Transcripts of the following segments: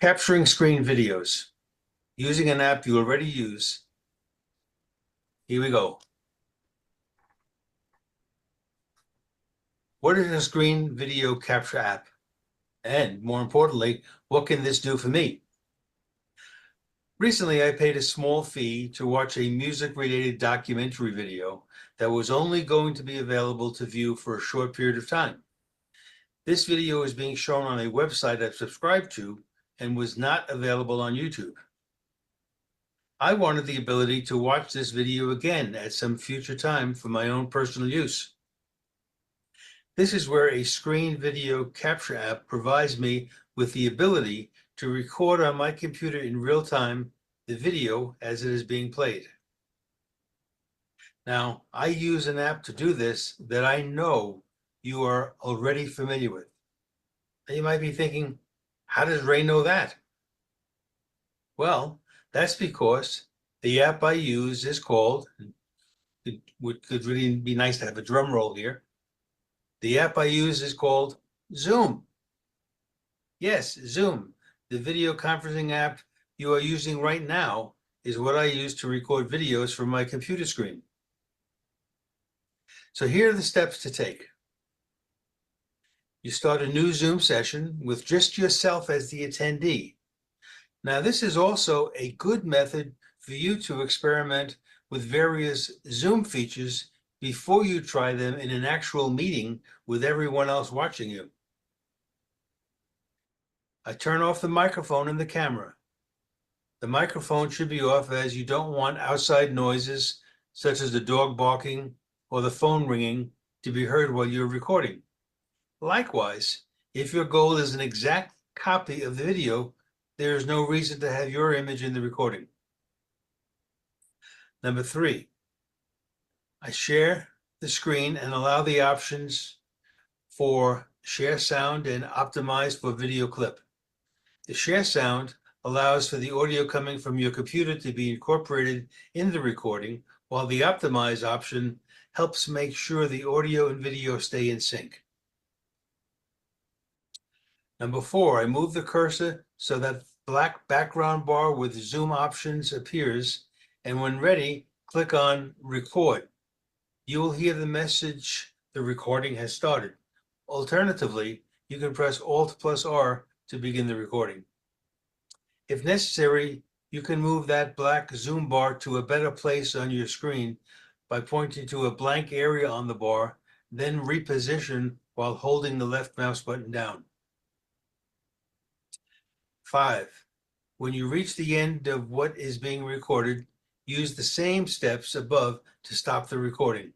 Capturing screen videos using an app you already use. Here we go. What is a screen video capture app? And more importantly, what can this do for me? Recently, I paid a small fee to watch a music-related documentary video that was only going to be available to view for a short period of time. This video is being shown on a website I've subscribed to and was not available on YouTube. I wanted the ability to watch this video again at some future time for my own personal use. This is where a screen video capture app provides me with the ability to record on my computer in real time the video as it is being played. Now, I use an app to do this that I know you are already familiar with. And you might be thinking, how does Ray know that? Well, that's because the app I use is called, it could really be nice to have a drum roll here. The app I use is called Zoom. Yes, Zoom, the video conferencing app you are using right now, is what I use to record videos from my computer screen. So here are the steps to take. You start a new Zoom session with just yourself as the attendee. Now, this is also a good method for you to experiment with various Zoom features before you try them in an actual meeting with everyone else watching you. I turn off the microphone and the camera. The microphone should be off as you don't want outside noises such as the dog barking or the phone ringing to be heard while you're recording. Likewise, if your goal is an exact copy of the video, there is no reason to have your image in the recording. Number 3, I share the screen and allow the options for share sound and optimize for video clip. The share sound allows for the audio coming from your computer to be incorporated in the recording, while the optimize option helps make sure the audio and video stay in sync. Number 4, I move the cursor so that black background bar with Zoom options appears, and when ready, click on Record. You will hear the message the recording has started. Alternatively, you can press Alt+R to begin the recording. If necessary, you can move that black Zoom bar to a better place on your screen by pointing to a blank area on the bar, then reposition while holding the left mouse button down. 5, when you reach the end of what is being recorded, use the same steps above to stop the recording.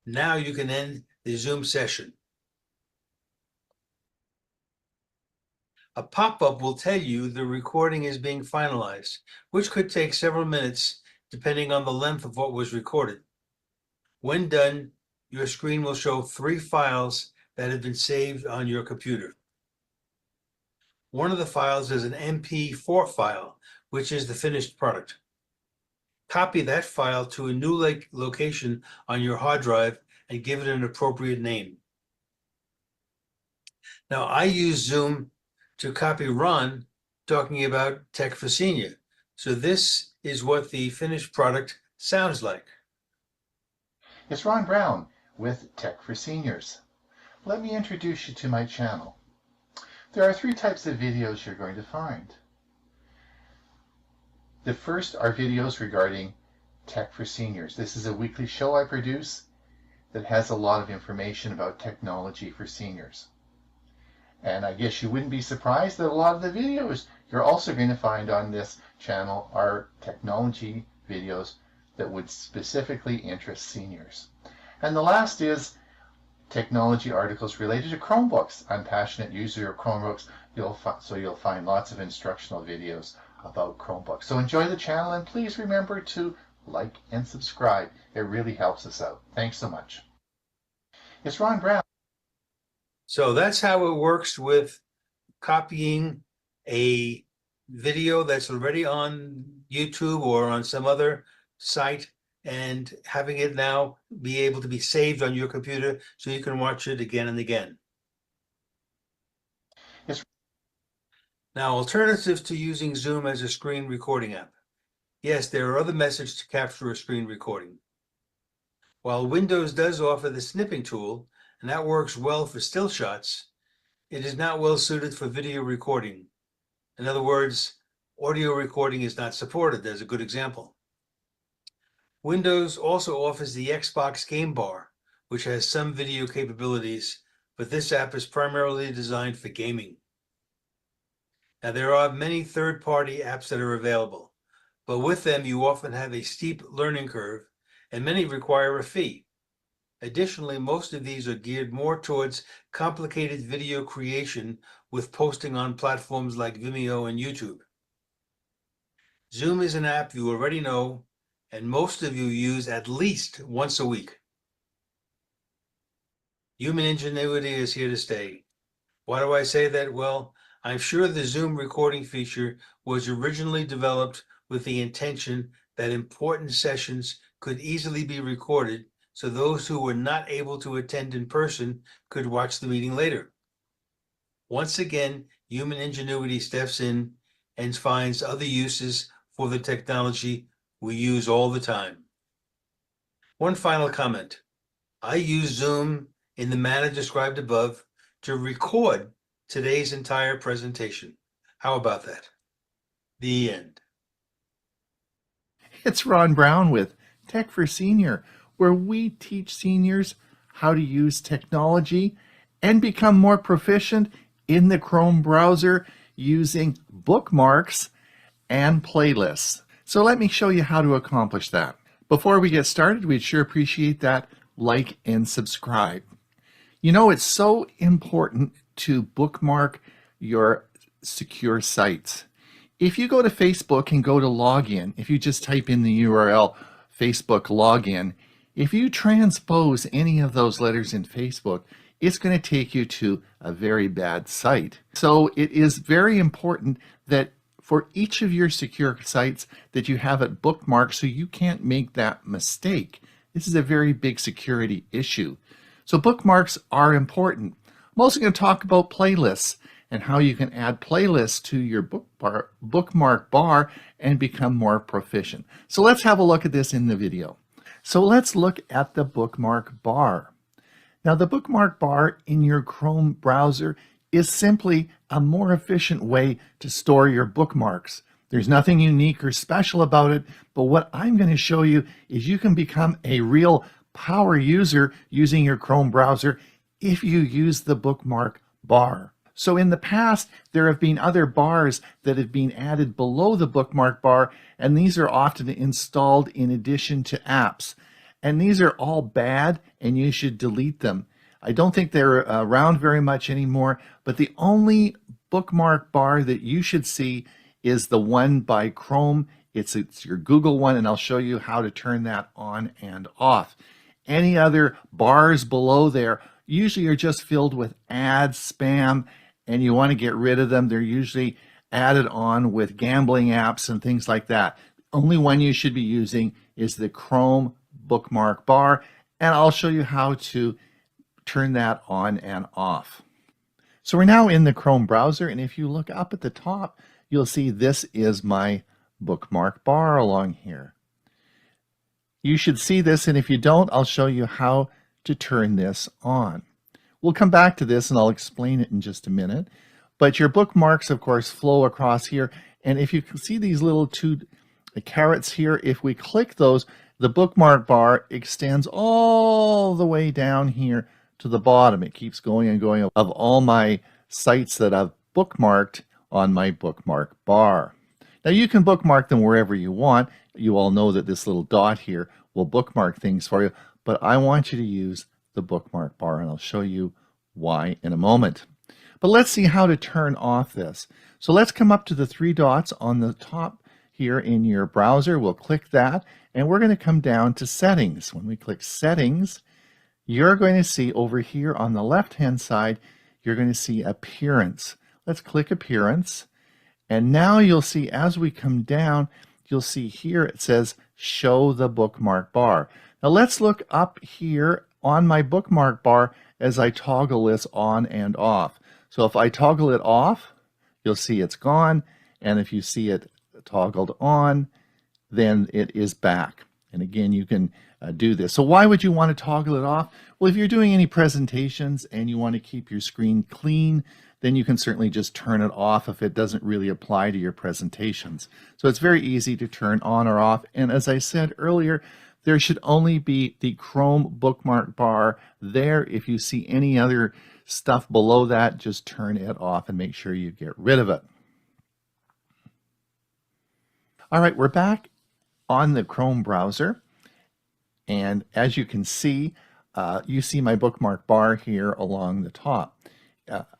Now you can end the Zoom session. A pop-up will tell you the recording is being finalized, which could take several minutes depending on the length of what was recorded. When done, your screen will show 3 files that have been saved on your computer. One of the files is an MP4 file, which is the finished product. Copy that file to a new location on your hard drive and give it an appropriate name. Now, I use Zoom to copy Ron talking about Tech for Senior. So this is what the finished product sounds like. It's Ron Brown with Tech for Seniors. Let me introduce you to my channel. There are 3 types of videos you're going to find. The first are videos regarding Tech for Seniors. This is a weekly show I produce that has a lot of information about technology for seniors. And I guess you wouldn't be surprised that a lot of the videos you're also going to find on this channel are technology videos that would specifically interest seniors. And the last is technology articles related to Chromebooks. I'm a passionate user of Chromebooks, so you'll find lots of instructional videos about Chromebooks. So enjoy the channel, and please remember to like and subscribe. It really helps us out. Thanks so much. It's Ron Brown. So that's how it works with copying a video that's already on YouTube or on some other site and having it now be able to be saved on your computer so you can watch it again and again. Yes. Now, alternatives to using Zoom as a screen recording app. Yes, there are other methods to capture a screen recording. While Windows does offer the snipping tool, and that works well for still shots, it is not well suited for video recording. In other words, audio recording is not supported. There's a good example. Windows also offers the Xbox Game Bar, which has some video capabilities, but this app is primarily designed for gaming. Now, there are many third-party apps that are available, but with them you often have a steep learning curve, and many require a fee. Additionally, most of these are geared more towards complicated video creation with posting on platforms like Vimeo and YouTube. Zoom is an app you already know, and most of you use at least once a week. Human ingenuity is here to stay. Why do I say that? Well, I'm sure the Zoom recording feature was originally developed with the intention that important sessions could easily be recorded so those who were not able to attend in person could watch the meeting later. Once again, human ingenuity steps in and finds other uses for the technology we use all the time. One final comment. I use Zoom in the manner described above to record today's entire presentation. How about that? The end. It's Ron Brown with Tech for Senior, where we teach seniors how to use technology and become more proficient in the Chrome browser using bookmarks and playlists. So let me show you how to accomplish that. Before we get started, we'd sure appreciate that like and subscribe. You know, it's so important to bookmark your secure sites. If you go to Facebook and go to login, if you just type in the URL Facebook login, if you transpose any of those letters in Facebook, it's going to take you to a very bad site. So it is very important that for each of your secure sites that you have it bookmarked so you can't make that mistake. This is a very big security issue. So bookmarks are important. I'm also going to talk about playlists and how you can add playlists to your bookmark bar and become more proficient. So let's have a look at this in the video. So let's look at the bookmark bar. Now the bookmark bar in your Chrome browser is simply a more efficient way to store your bookmarks. There's nothing unique or special about it, but what I'm going to show you is you can become a real power user using your Chrome browser if you use the bookmark bar. So in the past, there have been other bars that have been added below the bookmark bar, and these are often installed in addition to apps. And these are all bad, and you should delete them. I don't think they're around very much anymore, but the only bookmark bar that you should see is the one by Chrome. It's your Google one, and I'll show you how to turn that on and off. Any other bars below there usually are just filled with ads, spam, and you want to get rid of them. They're usually added on with gambling apps and things like that. The only one you should be using is the Chrome bookmark bar, and I'll show you how to turn that on and off. So we're now in the Chrome browser, and if you look up at the top, you'll see this is my bookmark bar along here. You should see this, and if you don't, I'll show you how to turn this on. We'll come back to this and I'll explain it in just a minute. But your bookmarks, of course, flow across here. And if you can see these little two carrots here, if we click those, the bookmark bar extends all the way down here to the bottom. It keeps going and going of all my sites that I've bookmarked on my bookmark bar. Now you can bookmark them wherever you want. You all know that this little dot here will bookmark things for you, but I want you to use the bookmark bar, and I'll show you why in a moment. But let's see how to turn off this. So let's come up to the three dots on the top here in your browser. We'll click that, and we're going to come down to settings. When we click settings, you're going to see over here on the left-hand side, you're going to see appearance. Let's click appearance, and now you'll see as we come down, you'll see here it says show the bookmark bar. Now let's look up here on my bookmark bar as I toggle this on and off. So if I toggle it off, you'll see it's gone. And if you see it toggled on, then it is back. And again, you can do this. So why would you want to toggle it off? Well, if you're doing any presentations and you want to keep your screen clean, then you can certainly just turn it off if it doesn't really apply to your presentations. So it's very easy to turn on or off. And as I said earlier, there should only be the Chrome bookmark bar there. If you see any other stuff below that, just turn it off and make sure you get rid of it. All right, we're back on the Chrome browser. And as you can see, you see my bookmark bar here along the top.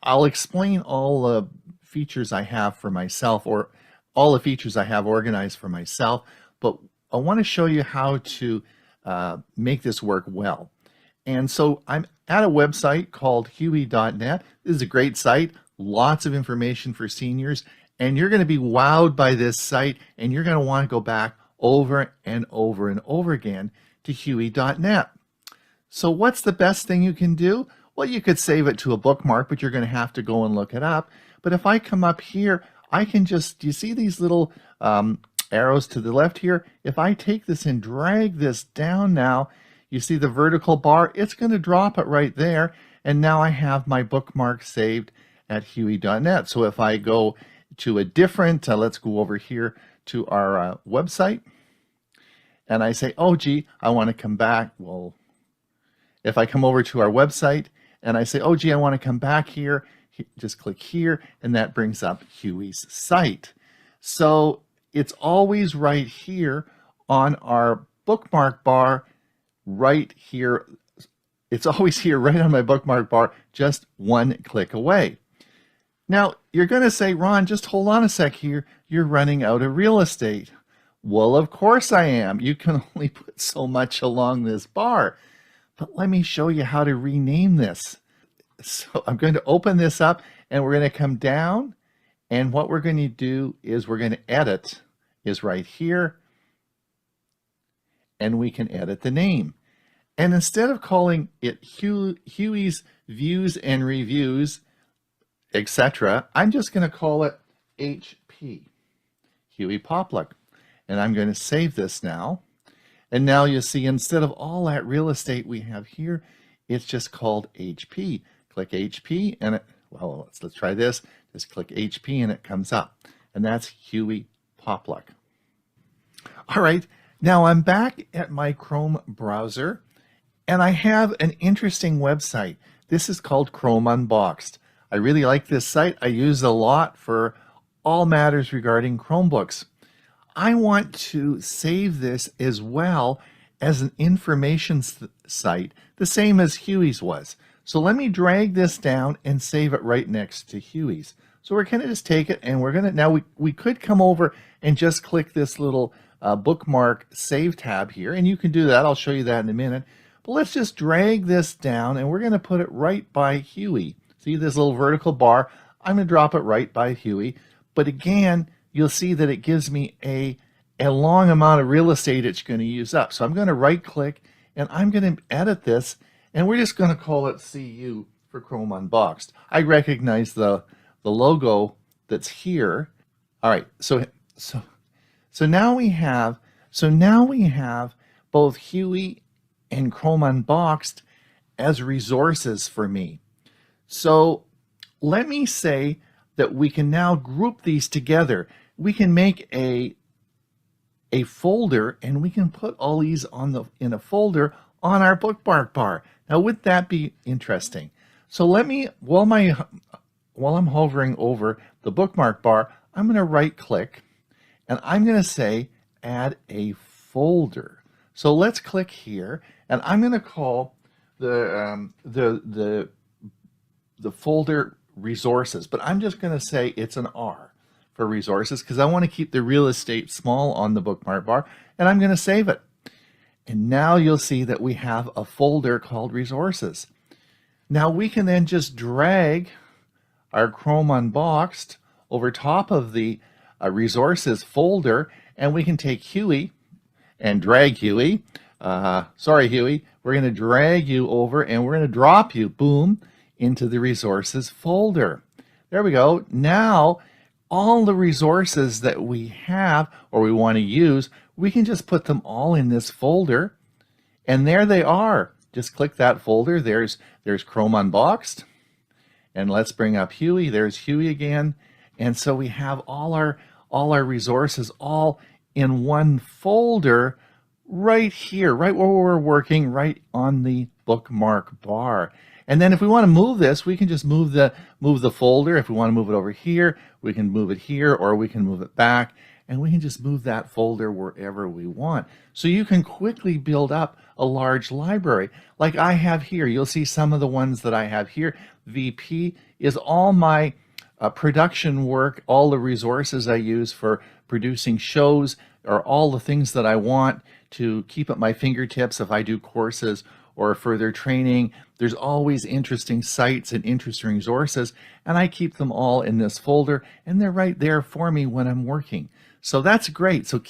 I'll explain all the features I have for myself, or all the features I have organized for myself, but I want to show you how to make this work well. And so I'm at a website called ℙ𝕝𝕉.net. This is a great site, lots of information for seniors, and you're going to be wowed by this site, and you're going to want to go back over and over and over again to ℙ𝕝𝕉.net. So what's the best thing you can do? Well, you could save it to a bookmark, but you're going to have to go and look it up. But if I come up here, I can just, you see these little arrows to the left here? If I take this and drag this down now, you see the vertical bar, it's going to drop it right there. And now I have my bookmark saved at ℙ𝕝𝕉.net. So if I go to a different, let's go over here to our website, and I say, oh, gee, I want to come back. Well, if I come over to our website and I say, oh, gee, I want to come back here, just click here, and that brings up Huey's site. So it's always right here on our bookmark bar, right here. It's always here right on my bookmark bar, just one click away. Now, you're going to say, Ron, just hold on a sec here. You're running out of real estate. Well, of course I am. You can only put so much along this bar. But let me show you how to rename this. So I'm going to open this up, and we're going to come down, and what we're going to do is we're going to edit is right here, and we can edit the name. And instead of calling it Huey's Views and Reviews, etc., I'm just going to call it HP, Huey Popluck. And I'm going to save this now. And now you see, instead of all that real estate we have here, it's just called HP. Click HP and it, well, let's try this. Just click HP and it comes up. And that's Huey Popluck. All right, now I'm back at my Chrome browser and I have an interesting website. This is called Chrome Unboxed. I really like this site. I use it a lot for all matters regarding Chromebooks. I want to save this as well as an information site, the same as Huey's was. So let me drag this down and save it right next to Huey's. So we're going to just take it and we're going to, now we could come over and just click this little bookmark save tab here, and you can do that. I'll show you that in a minute. But let's just drag this down and we're going to put it right by Huey. See this little vertical bar? I'm going to drop it right by Huey. But again, you'll see that it gives me a long amount of real estate it's going to use up. So I'm going to right click and I'm going to edit this, and we're just going to call it CU for Chrome Unboxed. I recognize the logo that's here. All right, so now we have both Huey and Chrome Unboxed as resources for me. So let me say that we can now group these together. We can make a folder, and we can put all these in a folder on our bookmark bar. Now, would that be interesting? So let me, while I'm hovering over the bookmark bar, I'm going to right click, and I'm going to say add a folder. So let's click here, and I'm going to call the folder resources, but I'm just going to say it's an R for resources because I want to keep the real estate small on the bookmark bar, and I'm going to save it. And now you'll see that we have a folder called resources. Now we can then just drag our Chrome Unboxed over top of the resources folder, and we can take Huey and drag Huey. Sorry, Huey. We're going to drag you over, and we're going to drop you, boom, into the resources folder. There we go. Now all the resources that we have or we want to use, we can just put them all in this folder, and there they are. Just click that folder. There's Chrome Unboxed, and let's bring up Huey. There's Huey again, and so we have all our resources all in one folder right here, right where we're working, right on the bookmark bar. And then if we want to move this, we can just move the folder. If we want to move it over here, we can move it here, or we can move it back, and we can just move that folder wherever we want. So you can quickly build up a large library like I have here. You'll see some of the ones that I have here. VP is all my production work, all the resources I use for producing shows, or all the things that I want to keep at my fingertips if I do courses or further training. There's always interesting sites and interesting resources, and I keep them all in this folder, and they're right there for me when I'm working. So that's great. So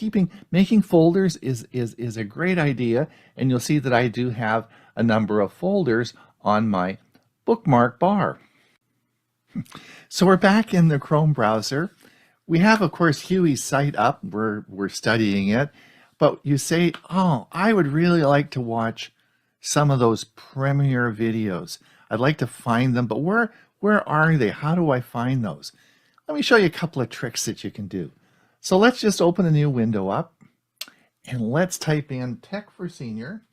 making folders is a great idea, and you'll see that I do have a number of folders on my bookmark bar. So we're back in the Chrome browser. We have, of course, Huey's site up. We're studying it, but you say, oh, I would really like to watch some of those premiere videos. I'd like to find them, but where are they? How do I find those? Let me show you a couple of tricks that you can do. So let's just open a new window up, and let's type in Tech for Senior.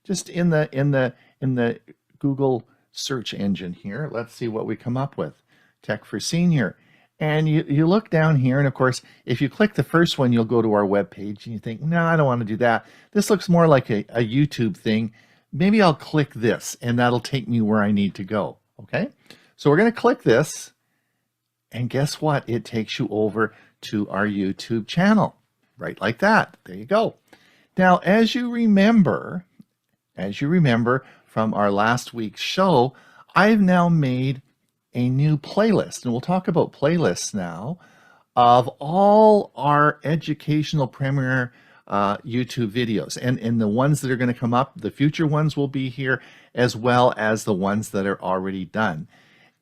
Just in the Google search engine here. Let's see what we come up with. Tech for Senior. And you look down here, and of course, if you click the first one, you'll go to our web page, and you think, no, I don't want to do that. This looks more like a YouTube thing. Maybe I'll click this, and that'll take me where I need to go. Okay? So we're going to click this, and guess what? It takes you over to our YouTube channel, right like that. There you go. Now, as you remember from our last week's show, I've now made a new playlist, and we'll talk about playlists now, of all our educational Premiere YouTube videos, and the ones that are going to come up, the future ones will be here, as well as the ones that are already done.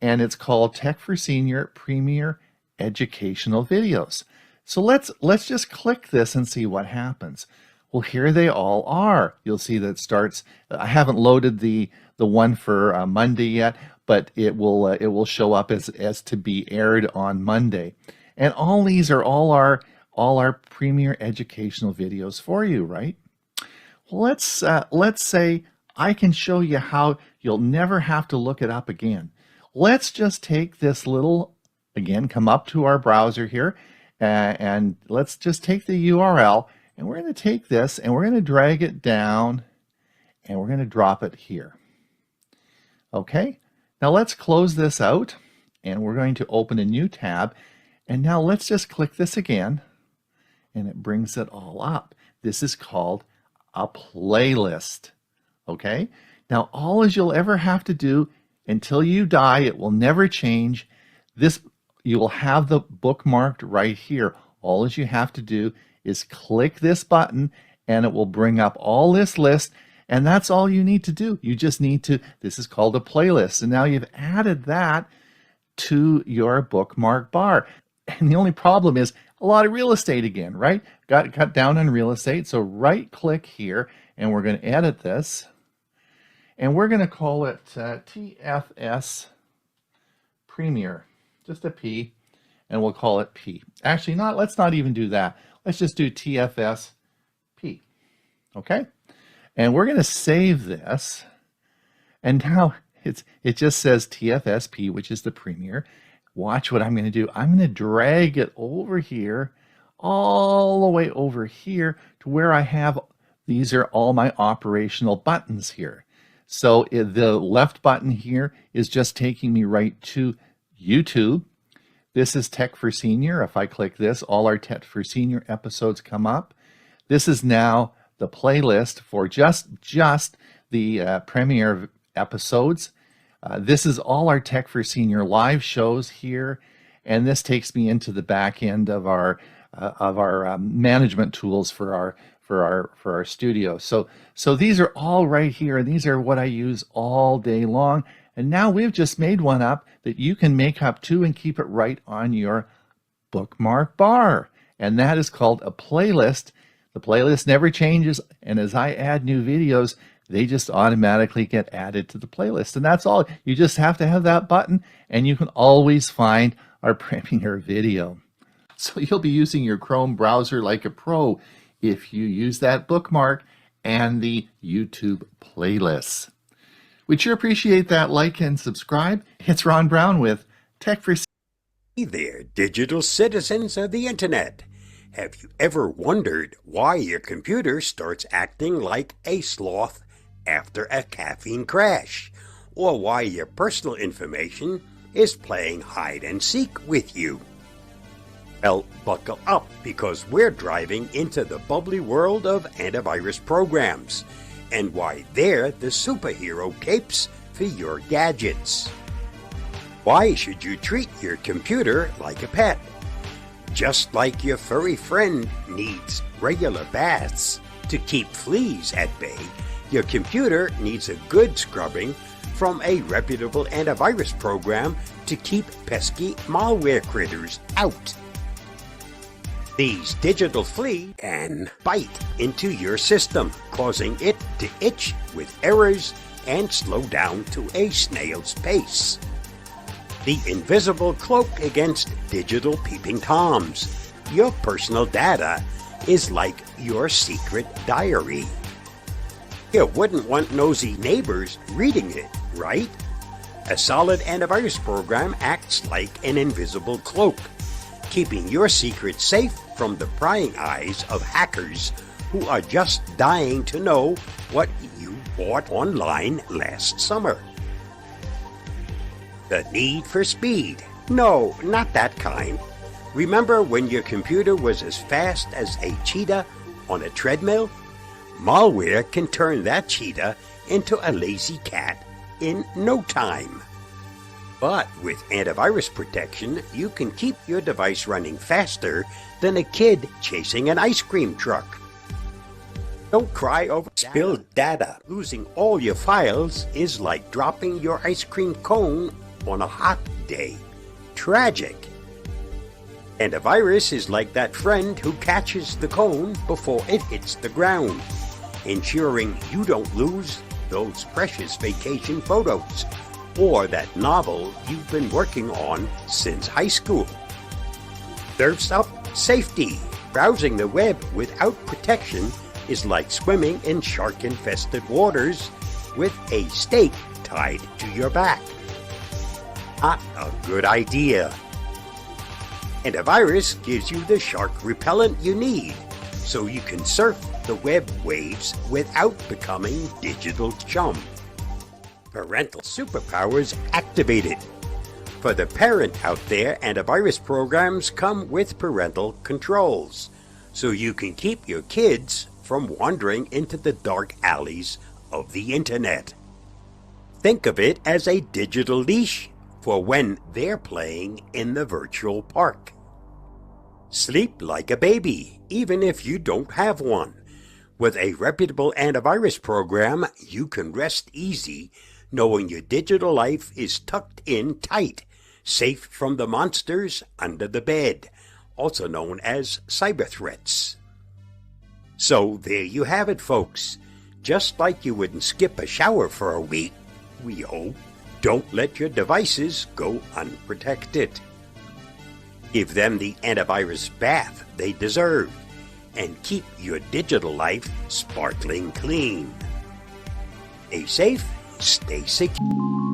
And it's called Tech for Senior Premiere Educational Videos. So let's just click this and see what happens. Well, here they all are. You'll see that it starts. I haven't loaded the one for Monday yet, but it will show up as to be aired on Monday. And all these are all our Premiere educational videos for you, right? Well, let's say I can show you how you'll never have to look it up again. Let's just take this little, again, come up to our browser here, and let's just take the URL, and we're going to take this and we're going to drag it down, and we're going to drop it here. Okay? Now let's close this out, and we're going to open a new tab, and now let's just click this again, and it brings it all up. This is called a playlist. Okay? Now all you'll ever have to do until you die, it will never change. You will have the bookmarked right here. All you have to do is click this button, and it will bring up all this list. And that's all you need to do. You just need to, this is called a playlist. And now you've added that to your bookmark bar. And the only problem is a lot of real estate again, right? Got cut down on real estate. So right click here, and we're going to edit this. And we're going to call it TFS Premiere, just a P, and we'll call it P. Actually, let's not even do that. Let's just do TFS P, okay? And we're going to save this, and now it just says TFSP, which is the Premiere. Watch what I'm going to do. I'm going to drag it over here, all the way over here to where I have, these are all my operational buttons here. So the left button here is just taking me right to YouTube. This is Tech for Senior. If I click this, all our Tech for Senior episodes come up. This is now the playlist for just the Premiere episodes. This is all our Tech for Senior live shows here, and this takes me into the back end of our management tools for our studio. So these are all right here, and these are what I use all day long. And now we've just made one up that you can make up too and keep it right on your bookmark bar. And that is called a playlist. The playlist never changes, and as I add new videos, they just automatically get added to the playlist. And that's all. You just have to have that button, and you can always find our premiere video. So you'll be using your Chrome browser like a pro if you use that bookmark and the YouTube playlists. We'd sure appreciate that like and subscribe. It's Ron Brown with Tech for Hey there, digital citizens of the internet. Have you ever wondered why your computer starts acting like a sloth after a caffeine crash? Or why your personal information is playing hide and seek with you? Well, buckle up, because we're driving into the bubbly world of antivirus programs and why they're the superhero capes for your gadgets. Why should you treat your computer like a pet? Just like your furry friend needs regular baths to keep fleas at bay, your computer needs a good scrubbing from a reputable antivirus program to keep pesky malware critters out. These digital fleas can bite into your system, causing it to itch with errors and slow down to a snail's pace. The invisible cloak against digital peeping toms. Your personal data is like your secret diary. You wouldn't want nosy neighbors reading it, right? A solid antivirus program acts like an invisible cloak, keeping your secrets safe from the prying eyes of hackers who are just dying to know what you bought online last summer. The need for speed. No, not that kind. Remember when your computer was as fast as a cheetah on a treadmill? Malware can turn that cheetah into a lazy cat in no time. But with antivirus protection, you can keep your device running faster than a kid chasing an ice cream truck. Don't cry over spilled data. Losing all your files is like dropping your ice cream cone on a hot day. Tragic. Antivirus is like that friend who catches the cone before it hits the ground, ensuring you don't lose those precious vacation photos or that novel you've been working on since high school. Surf's up safety. Browsing the web without protection is like swimming in shark-infested waters with a stake tied to your back. Not a good idea. Antivirus gives you the shark repellent you need, so you can surf the web waves without becoming digital chum. Parental superpowers activated. For the parent out there, antivirus programs come with parental controls, so you can keep your kids from wandering into the dark alleys of the internet. Think of it as a digital leash for when they're playing in the virtual park. Sleep like a baby, even if you don't have one. With a reputable antivirus program, you can rest easy knowing your digital life is tucked in tight, safe from the monsters under the bed, also known as cyber threats. So there you have it, folks. Just like you wouldn't skip a shower for a week, we hope, don't let your devices go unprotected. Give them the antivirus bath they deserve, and keep your digital life sparkling clean. Stay safe, stay secure.